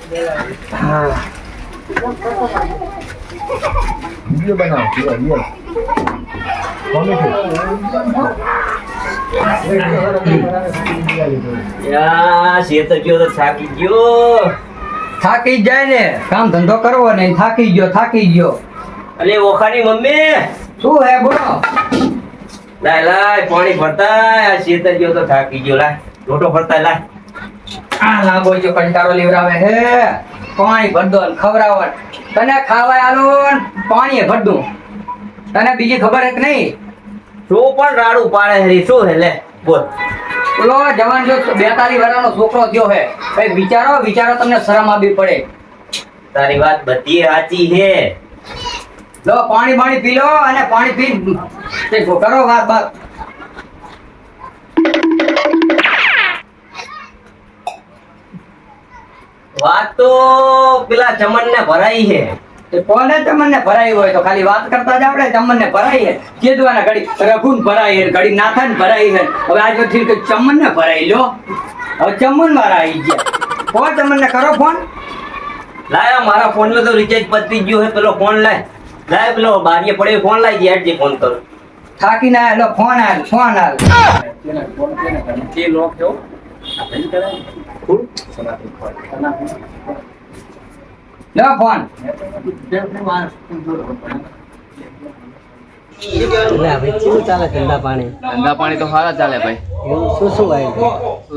હા વિડિયો બનાવો વિડિયો યા શેતર ગયો તો થાકી ગયો. થાકી જાય ને કામ ધંધો કરવો નહીં થાકી ગયો અલે ઓખાની મમ્મી શું હે બોલો લાય પાણી ભરતા આ શેતર ગયો તો થાકી ગયો લાય લોટો ભરતા લાય. આ લાગો જો કંટાળો લેવરાવે હે પાણી ભર દો ને ખવરાવણ તને ખાવા આલો ને પાણી ભર દઉં તને બીજી ખબર હે કે નહીં શું પણ રાડું પાડે હરી શું હે લે બોલ. બોલો જવાન જો 42 વર્ષનો છોકરો થયો હે કઈ વિચારો તમને શરમ આવવી પડે. તારી વાત બધી સાચી હે. લો પાણી પી લો અને પાણી પી તે કરો વાત વાત તો પેલા ચમન ને ભરાઈ હે. કોને તમને ભરાઈ હોય તો ખાલી વાત કરતા જ આપણે ચમનને ભરાઈ હે કેદવાના ઘડી રઘુન ભરાઈ હે ઘડી નાથાન ભરાઈ હે હવે આજ થી કે ચમનને ભરાઈ લો હવે ચમન મારા આવી ગયા કોણ ચમનને કરો ફોન લાય મારા ફોન માં તો રિચાર્જ પતી ગયો હે પેલો ફોન લાય પેલો બારીએ પડ્યો ફોન લાય યાર જે ફોન કરું થાકી ના લો ફોન આલ તે લોક જો લો ફોન ધંધા પાણી તો સારા ચાલે ભાઈ.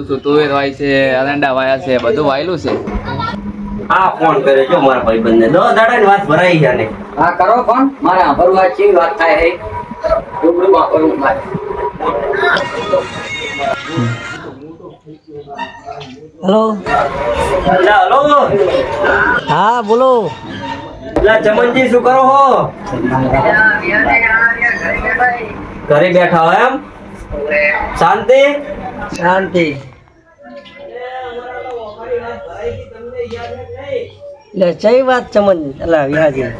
શું તુવેર વાય છે અરંડા વાયા છે બધું વાયેલું છે. આ ફોન કરે જો મારા ભાઈબંધ ને 10 દાડા ની વાત ભરાઈ છે ને. હા કરો ફોન મારા ભરવા ચી વાત થાય હે રૂબરૂ માં કરું મારે હેલો હલો હા બોલો લા ચમનજી શું કરો હો? ઘરે બેઠા હો એમ? શાંતિ શાંતિ લે ચઈ વાત ચમન અલા વિહાજી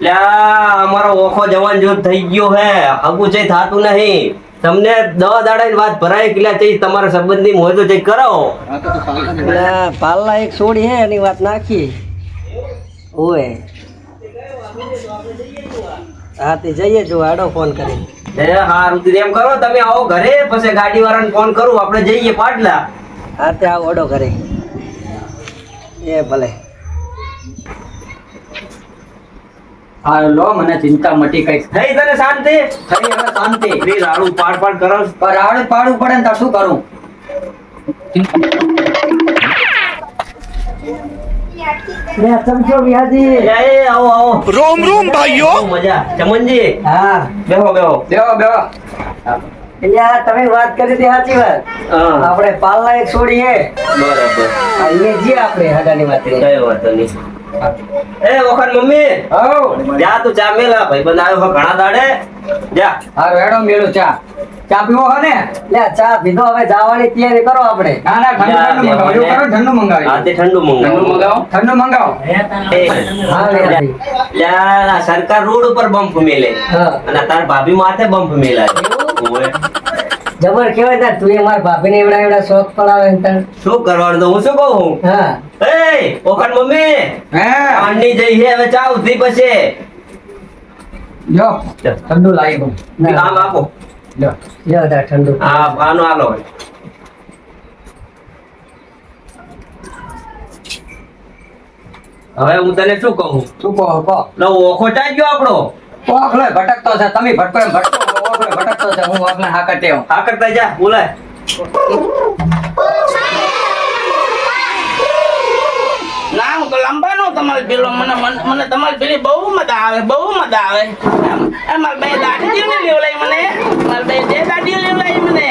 લ્યા અમારો ઓખો જવાન જો થઈ ગયો હે આગુ ચઈ થાતું નહીં તમને 10 દાડાની વાત ભરાય કે ચઈ તમારા સંબંધી મોય તો ચઈ કરાવો. લા પાલ્લા એક છોડી હે એની વાત નાખી ઓય હા તે જઈએ જો આડો ફોન કરી એ હારું એમ કરો તમે આવો ઘરે પછી ગાડી વાળાને ફોન કરું આપણે જઈએ પાટલા. હા તે આવો આડો કરે એ ભલે હા લો મને ચિંતા મટી કઈ થઈ તને શાંતિ થઈ હવે શાંતિ રી રાડું પાડ કરો પર આવડે પાડવું પડે ને તો શું કરું લે સમજો વિહાજી એ આવો રોમ ભાઈઓ મજા ચમનજી હા બેહો બેહો યાર તમે વાત કરી હતી સાચી વાત હા આપણે પાલ્લા એક છોડી હે બરાબર અહીંયા જી આપણે હગાની વાત કરી કઈ વાત નહીં. એ વખત મમ્મી હો જા તું ચા મેલા ભાઈબંધ આવ્યો હો ઘણા દાડે જા. હારું હેડો મેળો ચા પીવો હો ને લે ચા પીધો હવે જવાની તૈયારી કરો આપણે ના ઠંડુ મંગાવો હા તે ઠંડુ મંગાવો. ઠંડુ મંગાવો હા વિહાજી લ્યા સરકાર રોડ ઉપર બમ્પ મેલે હા અને તાર ભાભી માથે બમ્પ મેલાય. ઓય. જબર કેવાય તાર તું એ મારા ભાભીને એવડા શોખ પડાવે ને તાર શું કરવાનું તો હું શું કહું હા એ ઓખણ મમ્મી હે આંડી જઈ છે હવે ચા ઉધી પછી જો ઠંડુ લાવી દઉં આમ આપો લ્યો લ્યો તાર ઠંડુ આનો આલો હવે હું તને શું કહું શું કહો લો ઓખો ચાઈ ગયો આપણો ઓખલો ભટકતો છે તમે ભટકો એમ ભટકો ઓખલો ભટકતો છે હું ઓખલે હા કટે હું આ કરતા જા બોલાય ના હું તો લંબાનો તમારે પેલો મને તમારી પેલી બહુ મજા આવે મારે બે દાદીઓ ને લેવલાઈ મને મારે બે દાદીઓ લેવલાઈ મને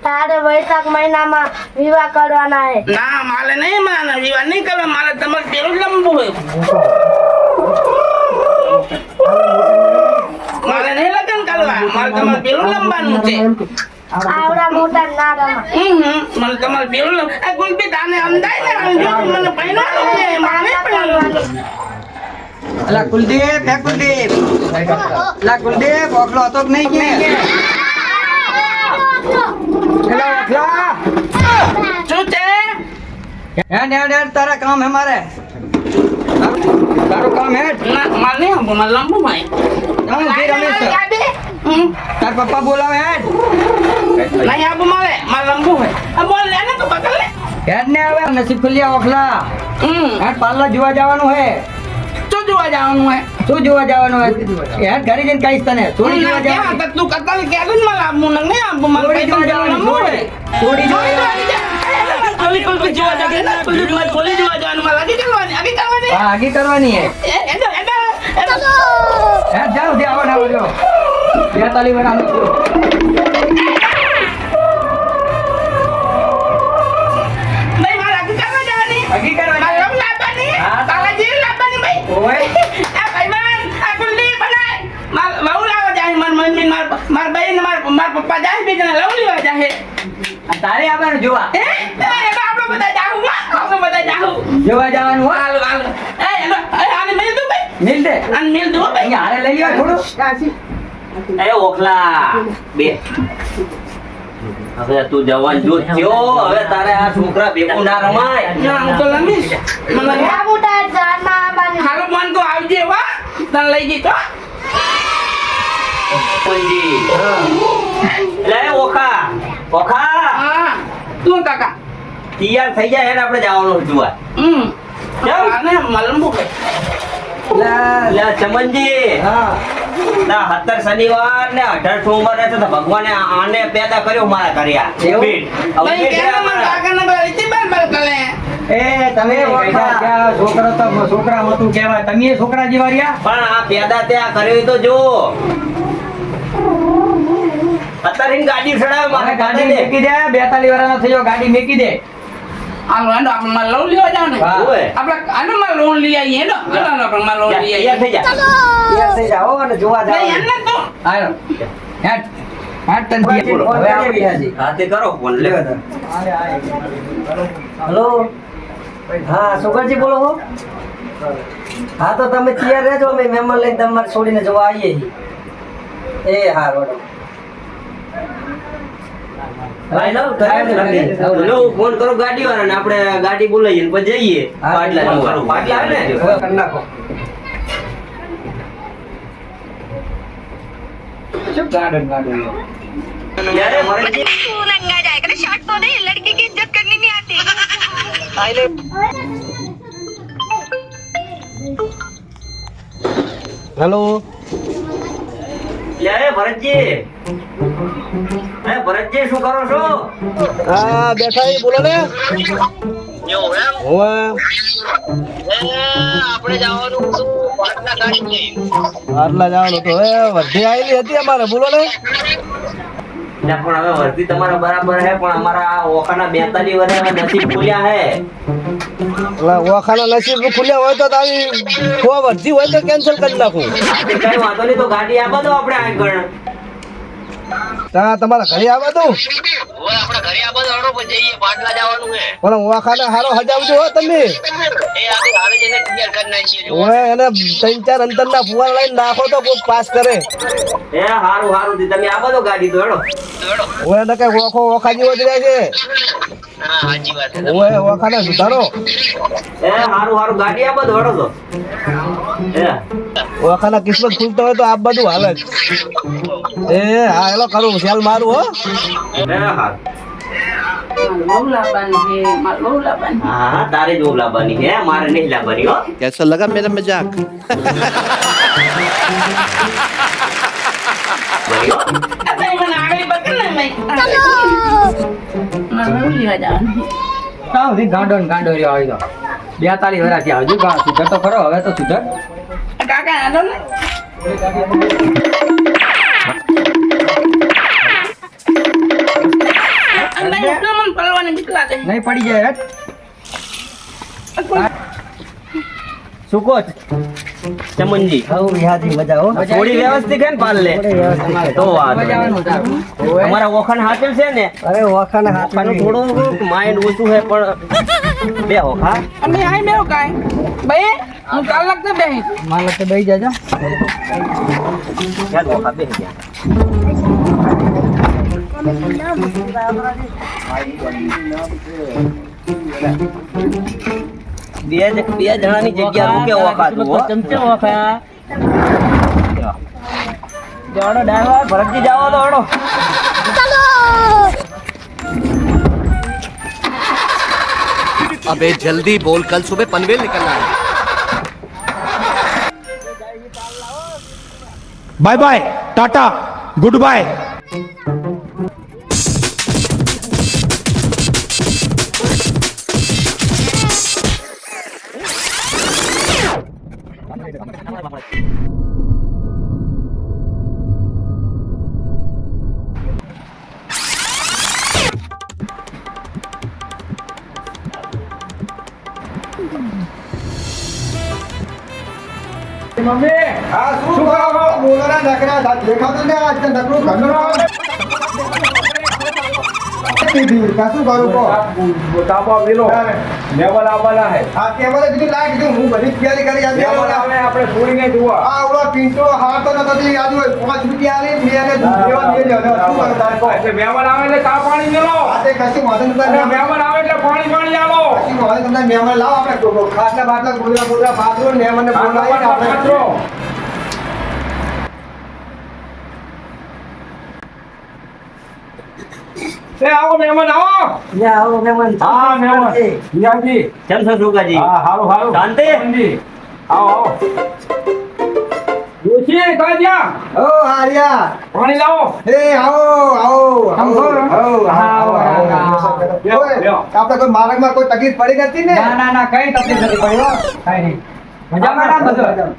તારે વૈશાખ મહિનામાં વિવાહ કરવાના હે ના મારે નહીં મારે વિવાહ નહીં કરવા મારે તમારે પેલું લંબુ હોય મારે નહીં લગ્ન કરવા મારે તમારે પેલું લંબાનું છે આવડા મોટા ના રમા મને તમારે પેલું આ ગુલબી તાને અંદાય ને જો મને પહેરવાનું છે મારે પહેરવાનું અલા કુલદીપ ઓખલો હતો કે નહીં કે હેલો ઓખલા હેડ તારા કામ હે મારે તારું કામ હેડ ના માર નહીં આવું માર લંબુ ભાઈ હું ઉભી રમેશ તાર પપ્પા બોલાવે હેડ નહીં આવું મારે માર લંબુ હે બોલ લે ને તું પકડ લે હેડ ને હવે નસીબ ખુલ્યા ઓખલા હેડ પાર્લર જોવા જવાનું હે શું જોવા જવાનું હે શું જોવા જવાનું હે હેડ ઘરે જઈને કહીશ તને થોડી જોવા જવાનું ક્યાં તું કતલ ક્યાં જ માર આવું નહીં આવું માર થોડી જોવા જવાનું થોડી જોવા હા આગી કરવાની હે હેડ જાઓ દે આવો ના બોલો 42 વર્ષ આગી કરવાની ઓય પપ્પા જાય બીજા લવ લેવા જાય તારે આવવાનું જોવા આપણે બધા જાહું જોવા જવાનું હો હાલો આને મેલ દો ભાઈ મિલ દે આને મેલ દો ભાઈ અહીંયા હારે લઈ લેવા થોડું એ ઓખલા બે હવે તું જવાન જો થયો હવે તારે આ છોકરા ભેગું ના રમાય ના હું તો લમીશ મને હાલો મન તો આવજે વા તને લઈ જઈ તો પંજી લે ઓખા હા તું કાકા તૈયાર થઈ જાય એને આપણે જવાનું જોવા આને મલમુ કે લે ચમનજી હા ના 17 શનિવાર ને 18 સોમવાર તો ભગવાને આને પેદા કર્યો મારા કર્યા એવું? ભાઈ કેમ મન કાકાને બોલી બલ કલે એ તમે છોકરા મતું કહેવાય તમે છોકરા જેવા રહ્યા પણ આ પેદા ત્યાં કર્યો તો જો અત્યારે એની ગાડી ચડાવે મારે મારે ગાડી ગાડી મેકી દે 42 વર્ષનો થયો ગાડી મેકી દે હાલો હેડો આપણે માલ લોન લેવા જાવ ને હા. આપણે આનો માલ લોન લઈ આવીએ હેડો હાલો આપણે માલ લોન લઈ આવીએ થઈ જા તૈયાર થઈ જાઓ અને જોવા નહીં જાઓ એને તો આયો હેટ હેટ તન હવે હવે હાજી હાથે કરો ફોન લે હલો હા સુગરજી બોલો હો હા તો તમે તૈયાર રહેજો અમે મહેમાન લઈને તમારે છોડીને જોવા આવીએ છીએ એ હા રોડો ફોન કરો ગાડી વાળાને આપણે ગાડી બોલાવીએ ને પછી જઈએ પાટલા જોવા. પાટલા આવે ને કરી નાખો શું ગાર્ડન ગાર્ડન ત્યારે મરજી नंगा जाएगा ना शॉर्ट तो नहीं लड़की की इज्जत करनी नहीं आती હેલો લે ભરતજી ભરતજી શું કરો છો હા બેઠા એ બોલો ને આટલા જવાનું તો હવે વર્ધી આવેલી હતી અમારે બોલો ને પણ હવે વર્દી તમારા બરાબર હે પણ અમારા આ ઓખાના 42 વર્ષે હવે નસીબ ખુલ્યા હે ઓખાના નસીબ ખુલ્યા હોય તો તારી વર્ધી હોય તો કેન્સલ કરી નાખું કઈ વાંધો નહીં તો ગાડી આપો તો આપણે આગળ તમારા ઘરે આવવા દઉં પણ ઓખાને હારો હજાવજો હો તમે ઓય એને 3-4 અંતરના ફુવારા લઈને નાખો તો કોઈ પાસ કરે એ હારું હારું તમે આપો તો ગાડી તો હેડો ઓય એને કઈ ઓખા જેવો જ રહે છે ઓય ઓખાને સુધારો એ હારું હારું ગાડી આપો તો હેડો તો ઓખાના કિસ્મત ખુલતો હોય તો આ બધું હાલે જ એ હા એલો કરું સેલ મારું હો એ હારું બહુ લાવવાની છે માલ બહુ લાવવાની હા હા તારે જ લાવવાની હે મારે નહીં લાવવાની હો कैसा लगा मेरा मजाक બરી હો અત્યારે મને આગળ પકડ ને ભાઈ માલ લોન લેવા જવાનું કામ થી ગાંડો ને ગાંડો રહ્યો આવી તો 42 વર્ષ થી આવજો સુધર તો ખરો હવે તો સુધર કાકા આનો ને મને પડવાની બીક લાગે નહીં પડી જાય હેટ સુકો ચમનજી હવ યાદી મજા હો થોડી વ્યવસ્થિત હે ને પાલ લે તો વાંધો નહીં. અમારા ઓખાન હાચલ છે ને અરે ઓખાના હાથ ઓખાનું થોડું માઇન્ડ ઓછું છે પણ બે ઓખા અમે આઈ મેં કાઈ ભાઈ હું કાલ લગતે બેહી માલ તો બેહી જાજો ચાલ ઓખા બે ગયા બે જણાની જગ્યા રૂકે ઓખાતું હો. જાડો ડાયવા ભરતજી જાવો તો હડો. अबे जल्दी बोल, कल सुबह पनवेल निकलना है। Bye bye, tata, good bye. આવો મહેમાન આવો. આવો મહેમાન. હા મહેમાન. વિયાજી. કેમ છો સુગાજી? હા હારું હારું. શાંતિ? આવો આવો. ડોશી કઈ ગયા? ઓ હારિયા. પાણી લાવો. એ આવો આવો આવો, આવો, આપણે કોઈ માર્ગમાં કોઈ તકલીફ પડી નથી ને? ના ના ના કઈ તકલીફ નથી પડી હો. કઈ નહીં મજામાં ના બધું.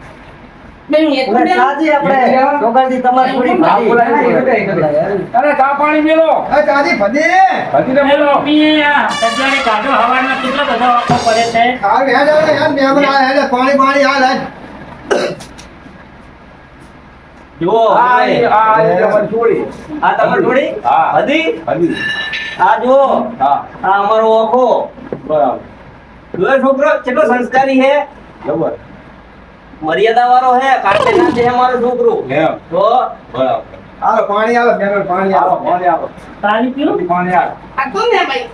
સાજી આપણે છોકરાજી તમારી થોડી હા, ભાઈ. બોલાય. અરે ચા પાણી મેલો. એ ચાજી ભજી. હજી મેલો. આ હેડ હેડ મહેમાન આ હેડ પાણી પાણી હાલ હેડ. જુઓ આ ભાઈ. તમારી છોડી. આ તમારી જોડી? હા. હદી? હજી. આ જુઓ. હા આ અમારો ઓખો. બરાબર. જોયો છોકરો કેટલો સંસ્કારી હે, જબર. મર્યાદા વાળો હે, કાંટે ના દે અમારો છોકરો. એમ. તો બરાબર. હાલો પાણી હાલો મહેમાન પાણી આવો હાલો. પાણી આવો. પાણી પીવું? પાણી આવો. આ તું ને ભાઈ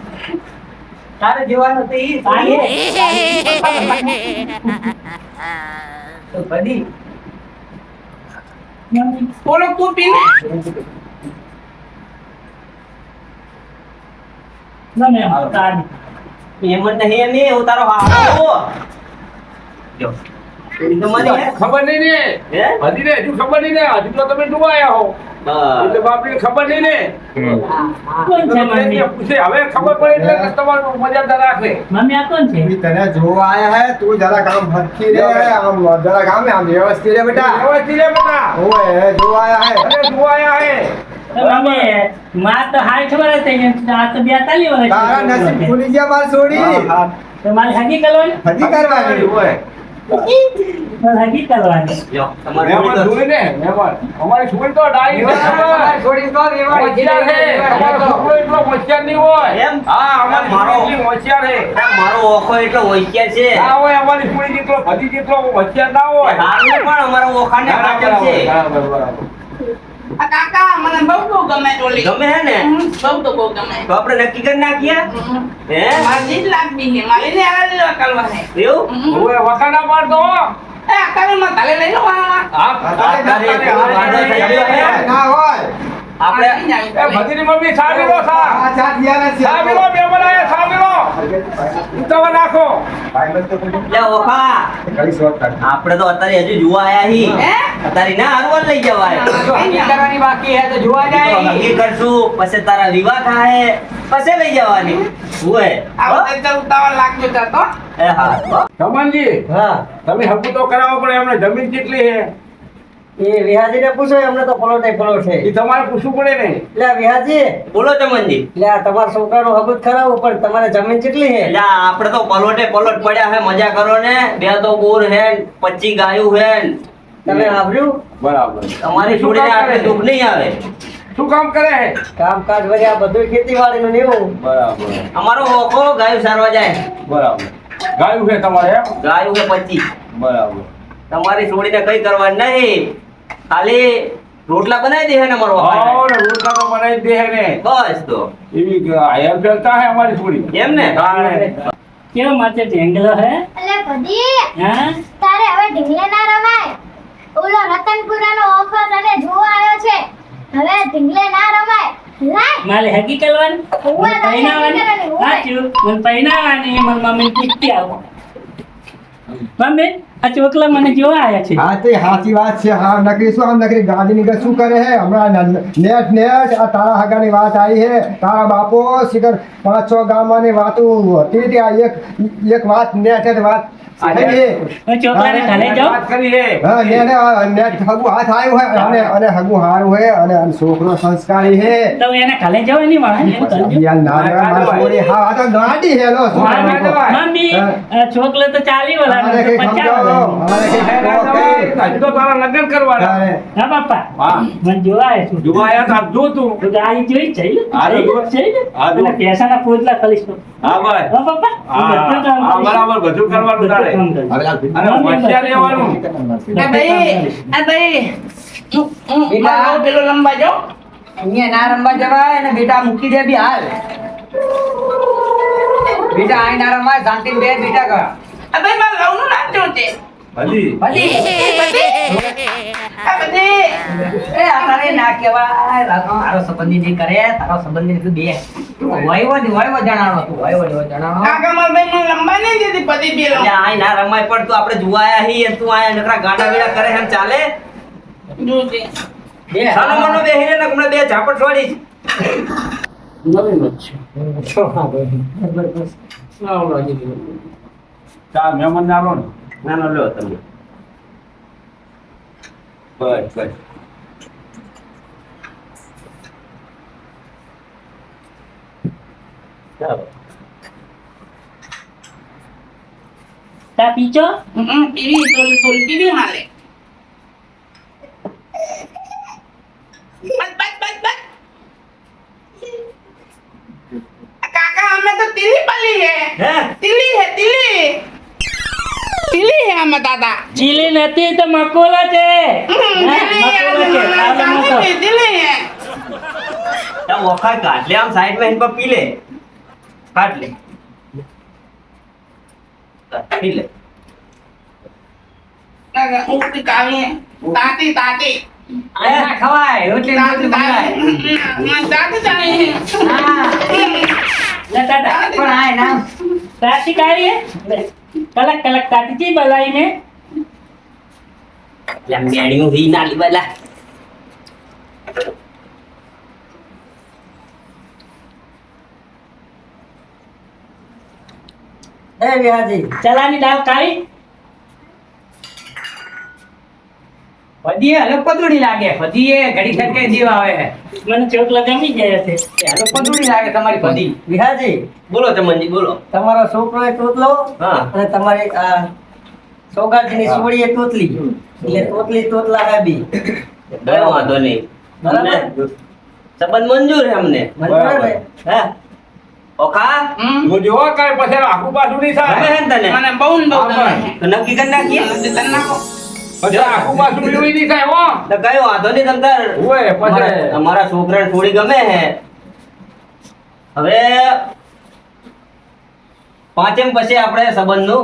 તારે જીવાનું તો ઈ પાણી તો ભજી. બોલો તું પીને એમ જ નહીં ને ઉતારો હાલો. જો એ તો મને હે. ખબર નહીં ને. હે? હજી ને હજુ ખબર નહીં ને. હજી તો તમે ડૂબાયા હો. એટલે બાપને ખબર નહીં ને. પૂછે હવે ખબર પડે એટલે તમારું મર્યાદા રાખે. ઈ તને જોવા આયા હે તું જરા કામ ફરકી રે આમ જરા કામ આમ વ્યવસ્થિત રે બેટા. વ્યવસ્થિત રે બેટા. ઓય જોવા આયા હે. અરે જોવાયા હે. તારા નસીબ ખુલી ગયા માર છોડી. હજી કરવાની. ઓય. જો તમારી મહેમાન જોડી જોઈ ને મહેમાન. અમારી છોડી તો ડાઈ છે. તમારી છોડી તો રેવાડી હોશિયાર છે. તમારો છોકરો એટલો હોશિયાર નહીં હોય. એમ? હા અમારી મારો- છોડી એટલી હોશિયાર છે. તો મારો ઓખો એટલો હોશિયાર છે. ના હોય અમારી છોડી જેટલો ભજી જેટલો હોશિયાર ના હોય. હાલને પણ અમારો ઓખાને પાછળ છે. બરાબર, બરાબર. આ કાકા મને બહુ ગમે ટોલી ગમે હે ને? બહુ તો બહુ ગમે તો આપણે નક્કી કરી નાખીએ. હે? મારી જીત લાગતી છે મારી ને આ કરવા છે એવું? ઓય વખાણા પાડતો હો. એ આ કાલમાં તાલે લઈ લો વાળા તારે એટલો વાંધો થઈ ગયો હે. ના હોય. આપણે એ ભજીની મમ્મી ચા પીલો ચા. આ ચા દિયાના છે. ચા પીલો મહેમાન આયા ચા પીલો. ઉતાવળ નાખો. લે ઓખા, આપણે તો અત્યારે હજુ જોવા આયા હી. હે? અત્યારે ના હારવાન લઈ જવાય. નક્કી કરવાની બાકી હે તો જોવા તો જાય. નક્કી કરશું, પછી તારા વિવાહ થાય, પછી લઈ જવાની. હુએ. આ બધા ઉતાવળ લાગતો હતો એ હા હો. રમણજી હા તમે હકુ તો કરાવો પણ એમને જમીન કેટલી છે એ વિહાજીને પૂછો એમને તો પલોટે પલોટ છે. એ તમારે પૂછવું પડે ને. લે વિહાજી બોલો ચમનજી. લે આ તમારા છોકરાનું હબુત કરાવવું પણ તમારે જમીન કેટલી છે? એટલે આપણે તો પલોટે પલોટ પડ્યા હે, મજા કરો ને. 2 તો બોર હે, 25 ગાયું હે. તમે આવ્યું બરાબર. તમારી છોડીને આટલું દુઃખ નહીં આવે. શું કામ કરે છે? કામકાજ વગેરે આ બધું ખેતીવાડીનું ને એવું. બરાબર, અમારો ઓખો ગાયું સારવા જાય. બરાબર. ગાયું છે તમારે એમ? ગાયું હે 25. બરાબર. તમારી છોડીને કઈ કરવાનું નહીં, ખાલી રોટલા બનાવી દે હે ને મારો બાપા. और रोटला तो बनाई दे है ने બસ તો એવી આયર ફેરતા है हमारी छोड़ी એમ ને કેવો માથે ઢેંગલો હે એટલે બધી હા તારે હવે ઢીંગલે ના રમાય. ઓલો રતનપુરાનો ઓફર તને જોવા આવ્યો છે. હવે ઢીંગલે ના રમાય. લાય મારે હગી કરવાની હોવે, તારે હગી કરવાની, હોવે. સાચું મને પૈણાવાની મને મમ્મી પૂછતી આવો મમ્મી આ ચોકલા મને જોવા આવ્યા છે હા તે સાચી વાત છે. હા નકરી શું આમ નકરી ગાડી ની શું કરે હે હમણાં નેટ નેટ આ તારા હગાની વાત આવી હે. તારા બાપો શિખર 5-6 ગામની વાતો હતી તે આ એક વાત નેટ જ વાત થઈ હે. હું ચોકલાને ઘરે જાઉં बात करी है હા નેટ હગું હાથ આવ્યું હે અને હગું હારું હે અને છોકરો સંસ્કારી હે. તો હું એને ઘરે જાઉં એની વાળા એમ કરજો. યાર ના મારા છોરી હા આ તો ગાડી હે લો મમ્મી આ ચોકલો તો 40 વાળાનો અમારે તો કઈ 50 વાળાનો. आज तो तारा लगन करवाना હા બાપા हाँ મને જોવા આવ્યા છું दुआ आया था जो तू તો ગાડી જોઈ જઈ હા, જો. હા, જો. અને પૈસાના પોટલા ખલીશ તો हाँ भाई હા બાપા હું બધું કામ हाँ કરીશ. बराबर બધું કરવાનું તારે બધું કામ કરીશ. અને હોશિયાર રહેવાનું એ ભાઈ મારો પેલો લંબા જાઓ. અહીંયા ના રમવા જવાય અને બેટા મૂકી દે બી હાલ બેટા અહીં ના રમાય શાંતિ બે બેટા કર આ ભાઈ મારે લવનું નામ શું છે? બધી આ બધી એ આ તારે ના કહેવાય તારો સંબંધી જે કરે તારો સંબંધી તું બે વાયવો જણાવો તું વાયવો જણાવો કાકા મારા ભાઈ મને લંબા નહીં દીધી પતિ પેલો એટલે આય ના રમાય પણ તું આપણે જોવા આયા હી અને તું આયા નકરા ગાડા વેડા કરે હે ને ચાલે જોજે. બે સાનો મનો બેહીને ને હમણાં બે ઝાપટ છોડી ચા મહેમાન ના લો ને ના નો લ્યો તમે બસ બસ ચાલો તા પીચો પીવી થોડી પીવી મારે બસ બસ બસ બસ કાકા અમે તો તિલી પલી હે है तिली है અમે દાદા ચીલી નથી તો મકોલા છે तिली है તા વખા કાઢ લે આમ સાઈડ માં પર પી લે કાઢ લે પી લે કાકા ઉઠી કાવી તાતી તાતી આ ના ખવાય રોટલી તાતી બનાય તાતી તાતી હા લે તાતા પણ આય ના તાતી કાઢી હે કલક કલક તાતી જી બલાઈ ને લે મેણ્યું હી ના લીબલા એ વિહાજી ચલાની દાવ કાઢી ફદીએ હલો પતુડી લાગે ફદીએ ઘડી ખટકે જીવ આવે મને ચોકલા ગમી ગયા છે હલો પતુડી લાગે તમારી ફદી વિહાજી બોલો ચમનજી બોલો તમારો છોકરો એ તોતલો હા અને તમારી આ સોગાજીની સોળી એ તોતલી એટલે તોતલી તોતલા હાબી કયો વાંધો નહીં બરાબર. સંબંધ મંજૂર હે અમને મંજૂર હે? હે ઓખા જો જોવા કાંઈ પછી આખું પાછું નહીં ગમે થાય હે ને તને મને બહુ ને બહુ ગમે તો નક્કી કરી નાખીએ તને નાખો પછી આખું પાછું મેળવી નહીં થાય હો તો કયો વાંધો નહીં તમ તાર ઓય પછી અમારા છોકરાને થોડી ગમે હે હવે પાંચેમ પછી આપણે સંબંધનું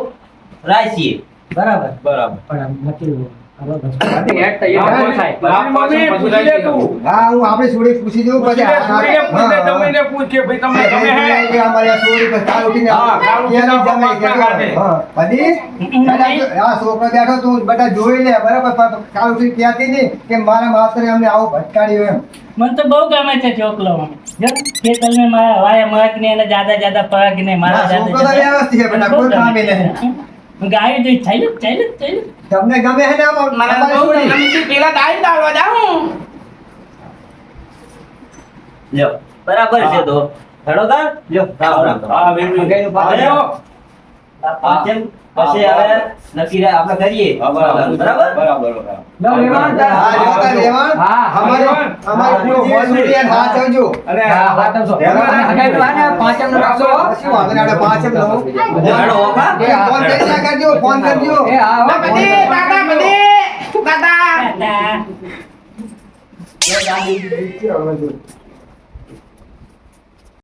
રાખીએ બરાબર બરાબર પણ આમ નક્કી ફદી હેડ તૈયાર ન થાય મમ્મી પૂછી લે તું હા હું આપણી છોડી પૂછી દઉં પછી પૂછીને જમીને પૂછ કે ભાઈ તમને ગમે હે અમારી છોડી પછી કાલ ઉઠીને હા, કાલ ઉઠીને એની જમાઈ કે કાઢે. હા પદી આ છોકરો બેઠો તું બધા જોઈ લે બરાબર કાલ ઉઠીને કહેતી નહીં કે મારા માસ્તરે અમને આવું ભટકાડ્યું એમ મને તો બહુ ગમે છે ચોકલો જો કે તમે મારા વાયા મગ ને અને જ્યાદા પગ ને મારા હા, છોકરો તો વ્યવસ્થિત છે, પણ આ કોઈ કામે નહીં. ગાય જોઈ ચાલ્યું તમને ગમે છે ને આમાં મને અમારી બહુ છોડી? ગમે છે પેલા દાઈ ડાળવા જાઉં લ્યો બરાબર છે તો હેડો તાર લ્યો રામ રામ હા બેબી આવ્યો. પાંચેમ પછી હવે નક્કી આપણે કરીએ બરાબર બરાબર લો લેવાન હા, લેતા લેવાન. હા, અમારી પૂરી છોડી અને હાથ આવજો. અને હા વાત તો હગાઈ તો આને પાંચમ નો રાખશો શું વાંધો નહીં, આપણે પાંચેમ લઉં. હેડો ઓખા એ હા. ફોન કરી ના કરજો, ફોન કરજો. એ હા હો, બધી દાદા બધી દાદા એ ગાડી દીધી છે હવે જો.